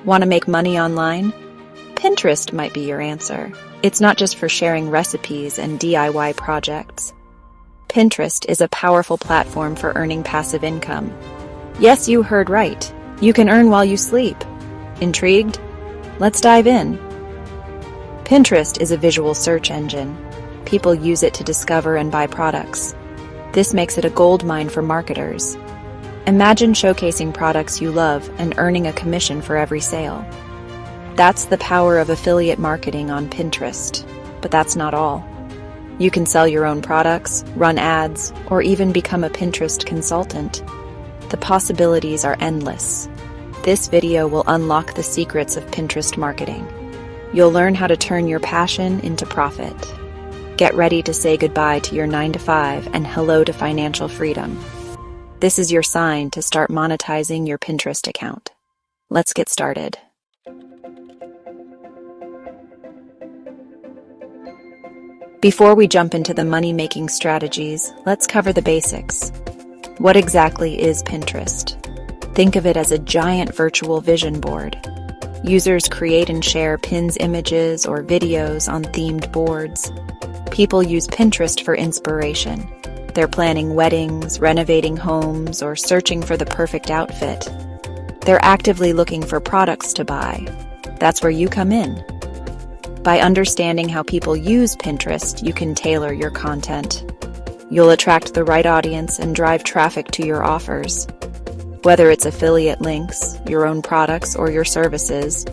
Want to make money online? Pinterest might be your answer. It's not just for sharing recipes and DIY projects. Pinterest is a powerful platform for earning passive income. Yes, you heard right. You can earn while you sleep. Intrigued? Let's dive in. Pinterest is a visual search engine. People use it to discover and buy products. This makes it a goldmine for marketers. Imagine showcasing products you love and earning a commission for every sale. That's the power of affiliate marketing on Pinterest. But that's not all. You can sell your own products, run ads, or even become a Pinterest consultant. The possibilities are endless. This video will unlock the secrets of Pinterest marketing. You'll learn how to turn your passion into profit. Get ready to say goodbye to your 9-to-5 and hello to financial freedom. This is your sign to start monetizing your Pinterest account. Let's get started. Before we jump into the money-making strategies, let's cover the basics. What exactly is Pinterest? Think of it as a giant virtual vision board. Users create and share pins, images, or videos on themed boards. People use Pinterest for inspiration. They're planning weddings, renovating homes, or searching for the perfect outfit. They're actively looking for products to buy. That's where you come in. By understanding how people use Pinterest, you can tailor your content. You'll attract the right audience and drive traffic to your offers. Whether it's affiliate links, your own products, or your services,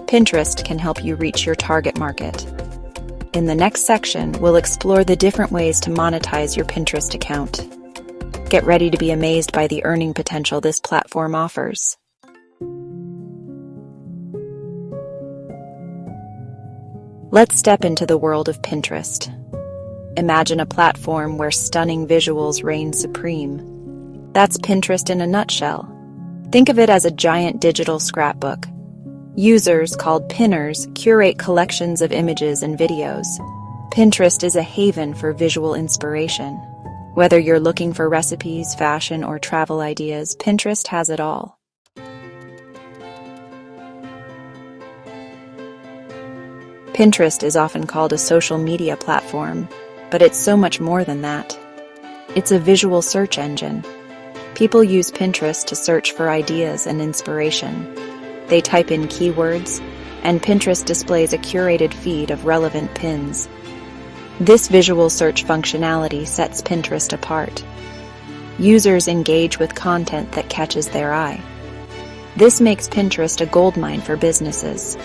Pinterest can help you reach your target market. In the next section, we'll explore the different ways to monetize your Pinterest account. Get ready to be amazed by the earning potential this platform offers. Let's step into the world of Pinterest. Imagine a platform where stunning visuals reign supreme. That's Pinterest in a nutshell. Think of it as a giant digital scrapbook. Users, called pinners, curate collections of images and videos. Pinterest is a haven for visual inspiration. Whether you're looking for recipes, fashion, or travel ideas, Pinterest has it all. Pinterest is often called a social media platform, but it's so much more than that. It's a visual search engine. People use Pinterest to search for ideas and inspiration. They type in keywords, and Pinterest displays a curated feed of relevant pins. This visual search functionality sets Pinterest apart. Users engage with content that catches their eye. This makes Pinterest a goldmine for businesses.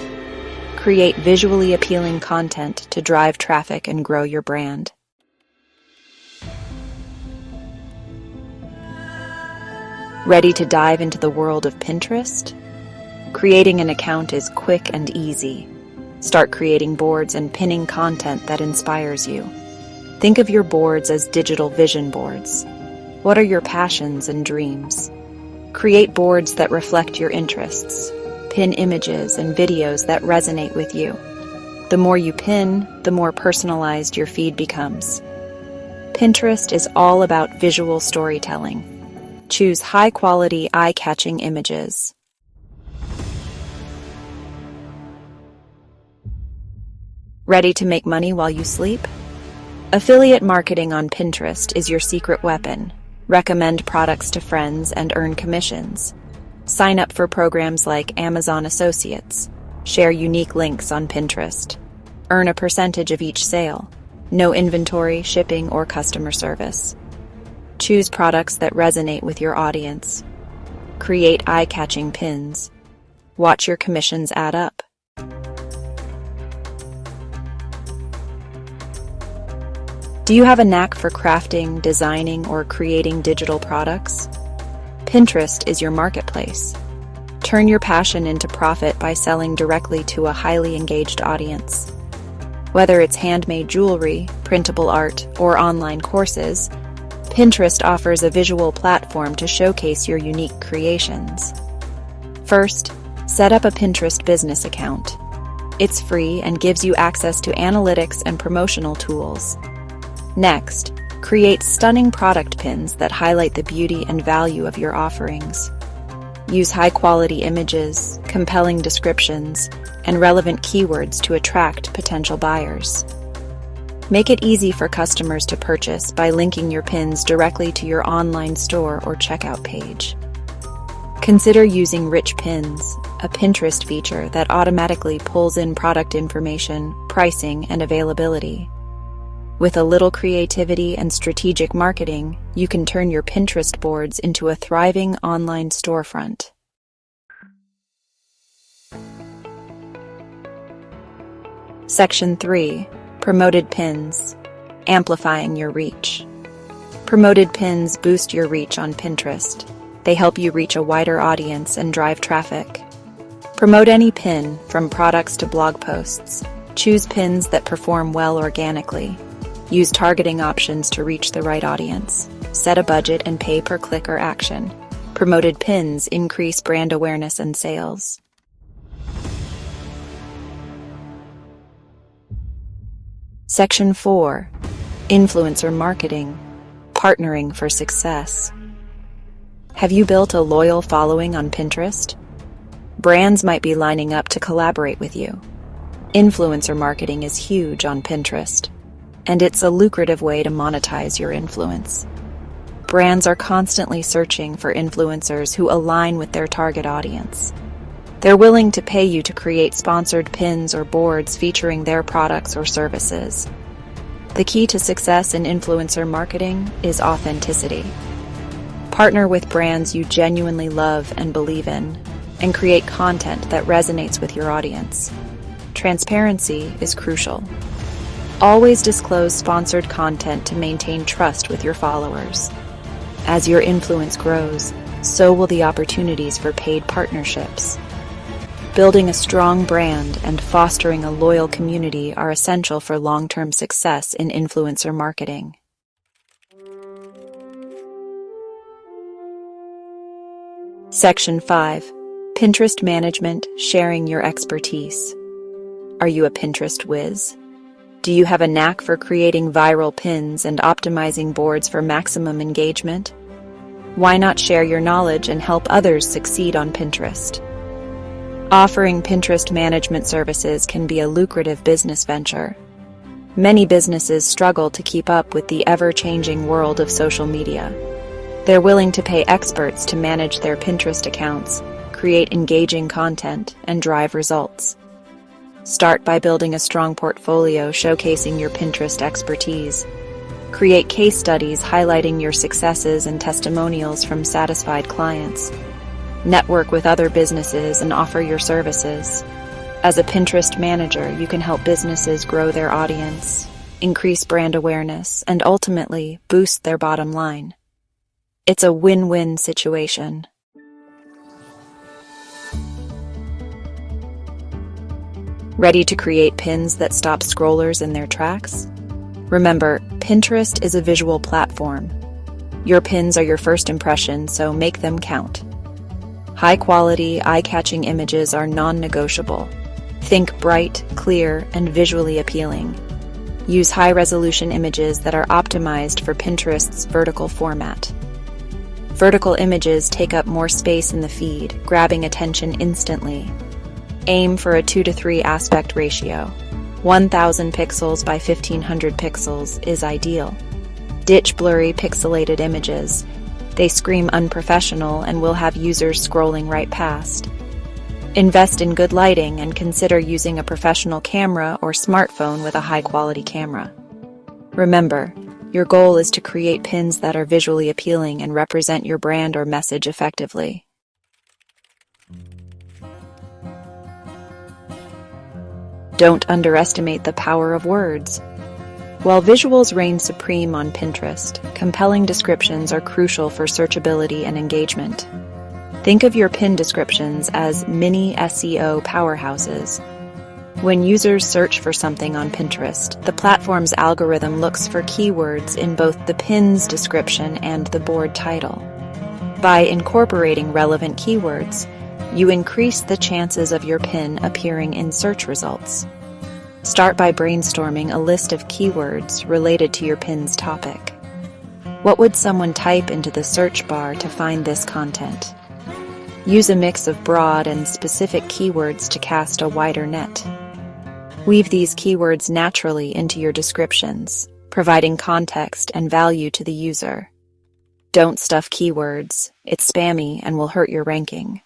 Create visually appealing content to drive traffic and grow your brand. Ready to dive into the world of Pinterest? Creating an account is quick and easy. Start creating boards and pinning content that inspires you. Think of your boards as digital vision boards. What are your passions and dreams? Create boards that reflect your interests. Pin images and videos that resonate with you. The more you pin, the more personalized your feed becomes. Pinterest is all about visual storytelling. Choose high-quality, eye-catching images. Ready to make money while you sleep? Affiliate marketing on Pinterest is your secret weapon. Recommend products to friends and earn commissions. Sign up for programs like Amazon Associates. Share unique links on Pinterest. Earn a percentage of each sale. No inventory, shipping, or customer service. Choose products that resonate with your audience. Create eye-catching pins. Watch your commissions add up. Do you have a knack for crafting, designing, or creating digital products? Pinterest is your marketplace. Turn your passion into profit by selling directly to a highly engaged audience. Whether it's handmade jewelry, printable art, or online courses, Pinterest offers a visual platform to showcase your unique creations. First, set up a Pinterest business account. It's free and gives you access to analytics and promotional tools. Next, create stunning product pins that highlight the beauty and value of your offerings. Use high-quality images, compelling descriptions, and relevant keywords to attract potential buyers. Make it easy for customers to purchase by linking your pins directly to your online store or checkout page. Consider using Rich Pins, a Pinterest feature that automatically pulls in product information, pricing, and availability. With a little creativity and strategic marketing, you can turn your Pinterest boards into a thriving online storefront. Section 3. Promoted Pins. Amplifying your reach. Promoted pins boost your reach on Pinterest. They help you reach a wider audience and drive traffic. Promote any pin, from products to blog posts. Choose pins that perform well organically. Use targeting options to reach the right audience. Set a budget and pay per click or action. Promoted pins increase brand awareness and sales. Section 4. Influencer Marketing. Partnering for success. Have you built a loyal following on Pinterest? Brands might be lining up to collaborate with you. Influencer marketing is huge on Pinterest, and it's a lucrative way to monetize your influence. Brands are constantly searching for influencers who align with their target audience. They're willing to pay you to create sponsored pins or boards featuring their products or services. The key to success in influencer marketing is authenticity. Partner with brands you genuinely love and believe in, and create content that resonates with your audience. Transparency is crucial. Always disclose sponsored content to maintain trust with your followers. As your influence grows, so will the opportunities for paid partnerships. Building a strong brand and fostering a loyal community are essential for long-term success in influencer marketing. Section 5. Pinterest Management, Sharing Your Expertise. Are you a Pinterest whiz? Do you have a knack for creating viral pins and optimizing boards for maximum engagement? Why not share your knowledge and help others succeed on Pinterest? Offering Pinterest management services can be a lucrative business venture. Many businesses struggle to keep up with the ever-changing world of social media. They're willing to pay experts to manage their Pinterest accounts, create engaging content, and drive results. Start by building a strong portfolio showcasing your Pinterest expertise. Create case studies highlighting your successes and testimonials from satisfied clients. Network with other businesses and offer your services. As a Pinterest manager, you can help businesses grow their audience, increase brand awareness, and ultimately boost their bottom line. It's a win-win situation. Ready to create pins that stop scrollers in their tracks? Remember, Pinterest is a visual platform. Your pins are your first impression, so make them count. High-quality, eye-catching images are non-negotiable. Think bright, clear, and visually appealing. Use high-resolution images that are optimized for Pinterest's vertical format. Vertical images take up more space in the feed, grabbing attention instantly. Aim for a 2:3 aspect ratio. 1000 pixels by 1500 pixels is ideal. Ditch blurry pixelated images. They scream unprofessional and will have users scrolling right past. Invest in good lighting and consider using a professional camera or smartphone with a high-quality camera. Remember, your goal is to create pins that are visually appealing and represent your brand or message effectively. Don't underestimate the power of words. While visuals reign supreme on Pinterest, compelling descriptions are crucial for searchability and engagement. Think of your pin descriptions as mini SEO powerhouses. When users search for something on Pinterest, the platform's algorithm looks for keywords in both the pin's description and the board title. By incorporating relevant keywords, you increase the chances of your pin appearing in search results. Start by brainstorming a list of keywords related to your pin's topic. What would someone type into the search bar to find this content? Use a mix of broad and specific keywords to cast a wider net. Weave these keywords naturally into your descriptions, providing context and value to the user. Don't stuff keywords. It's spammy and will hurt your ranking.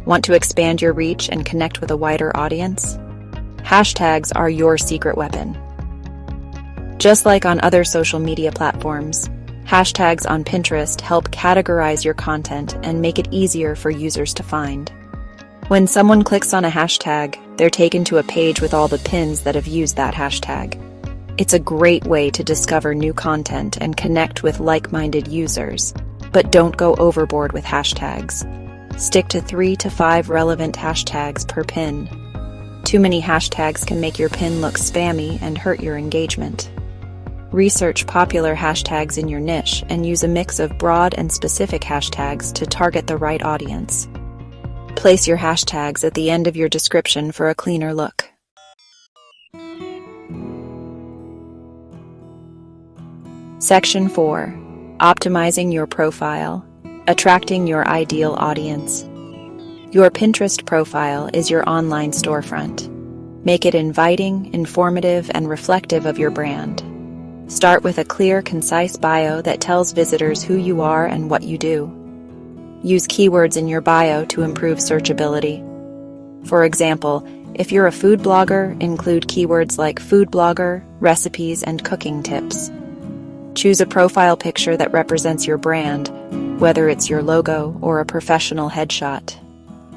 Want to expand your reach and connect with a wider audience? Hashtags are your secret weapon. Just like on other social media platforms, hashtags on Pinterest help categorize your content and make it easier for users to find. When someone clicks on a hashtag, they're taken to a page with all the pins that have used that hashtag. It's a great way to discover new content and connect with like-minded users, but don't go overboard with hashtags. Stick to 3 to 5 relevant hashtags per pin. Too many hashtags can make your pin look spammy and hurt your engagement. Research popular hashtags in your niche and use a mix of broad and specific hashtags to target the right audience. Place your hashtags at the end of your description for a cleaner look. Section 4. Optimizing your profile. Attracting your ideal audience. Your Pinterest profile is your online storefront. Make it inviting, informative, and reflective of your brand. Start with a clear, concise bio that tells visitors who you are and what you do. Use keywords in your bio to improve searchability. For example, if you're a food blogger, include keywords like food blogger, recipes, and cooking tips. Choose a profile picture that represents your brand, whether it's your logo or a professional headshot.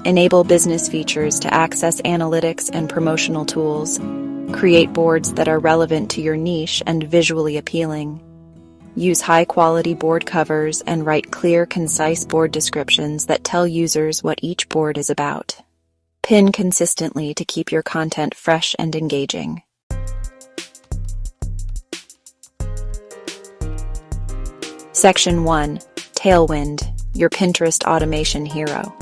Enable business features to access analytics and promotional tools. Create boards that are relevant to your niche and visually appealing. Use high-quality board covers and write clear, concise board descriptions that tell users what each board is about. Pin consistently to keep your content fresh and engaging. Section 1. Tailwind, your Pinterest automation hero.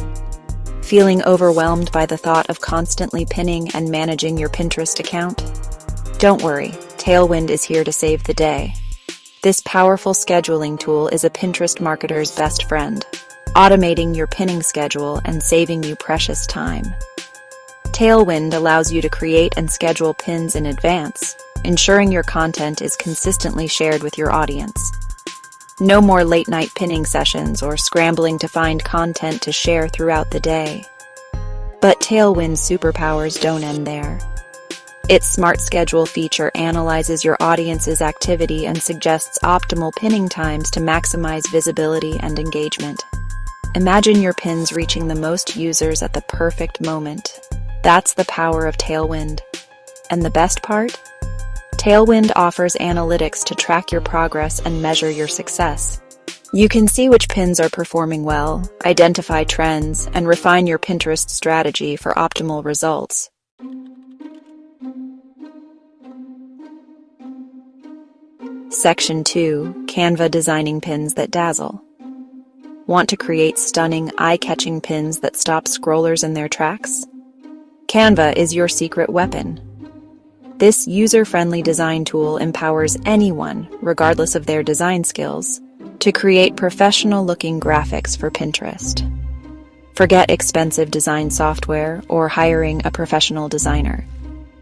Feeling overwhelmed by the thought of constantly pinning and managing your Pinterest account? Don't worry, Tailwind is here to save the day. This powerful scheduling tool is a Pinterest marketer's best friend, automating your pinning schedule and saving you precious time. Tailwind allows you to create and schedule pins in advance, ensuring your content is consistently shared with your audience. No more late-night pinning sessions or scrambling to find content to share throughout the day. But Tailwind's superpowers don't end there. Its Smart Schedule feature analyzes your audience's activity and suggests optimal pinning times to maximize visibility and engagement. Imagine your pins reaching the most users at the perfect moment. That's the power of Tailwind. And the best part? Tailwind offers analytics to track your progress and measure your success. You can see which pins are performing well, identify trends, and refine your Pinterest strategy for optimal results. Section 2. Canva designing pins that dazzle. Want to create stunning, eye-catching pins that stop scrollers in their tracks? Canva is your secret weapon. This user-friendly design tool empowers anyone, regardless of their design skills, to create professional-looking graphics for Pinterest. Forget expensive design software or hiring a professional designer.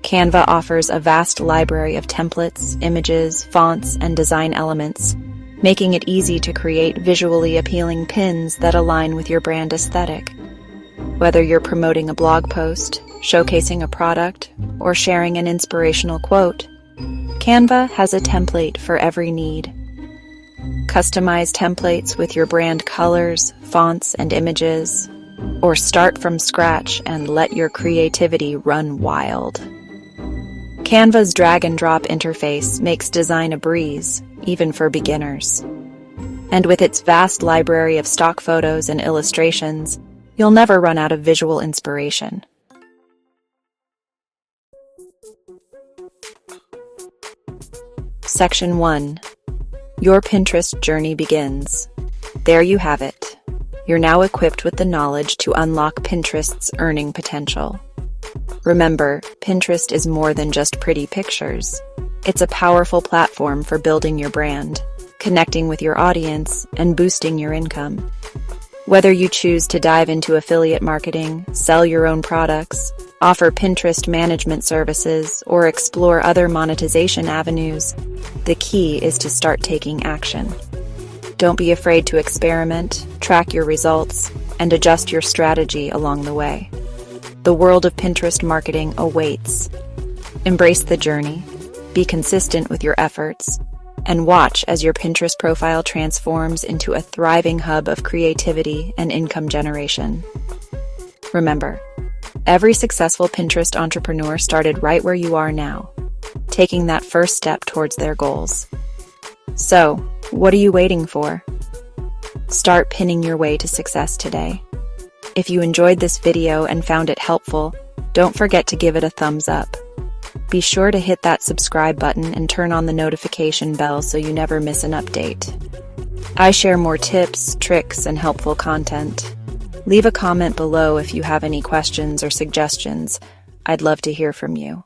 Canva offers a vast library of templates, images, fonts, and design elements, making it easy to create visually appealing pins that align with your brand aesthetic. Whether you're promoting a blog post, showcasing a product, or sharing an inspirational quote, Canva has a template for every need. Customize templates with your brand colors, fonts, and images, or start from scratch and let your creativity run wild. Canva's drag-and-drop interface makes design a breeze, even for beginners. And with its vast library of stock photos and illustrations, you'll never run out of visual inspiration. Section 1. Your Pinterest journey begins. There you have it. You're now equipped with the knowledge to unlock Pinterest's earning potential. Remember, Pinterest is more than just pretty pictures. It's a powerful platform for building your brand, connecting with your audience, and boosting your income. Whether you choose to dive into affiliate marketing, sell your own products, offer Pinterest management services, or explore other monetization avenues, the key is to start taking action. Don't be afraid to experiment, track your results, and adjust your strategy along the way. The world of Pinterest marketing awaits. Embrace the journey, be consistent with your efforts, and watch as your Pinterest profile transforms into a thriving hub of creativity and income generation. Remember, every successful Pinterest entrepreneur started right where you are now, taking that first step towards their goals. So, what are you waiting for? Start pinning your way to success today. If you enjoyed this video and found it helpful, don't forget to give it a thumbs up. Be sure to hit that subscribe button and turn on the notification bell so you never miss an update. I share more tips, tricks, and helpful content. Leave a comment below if you have any questions or suggestions. I'd love to hear from you.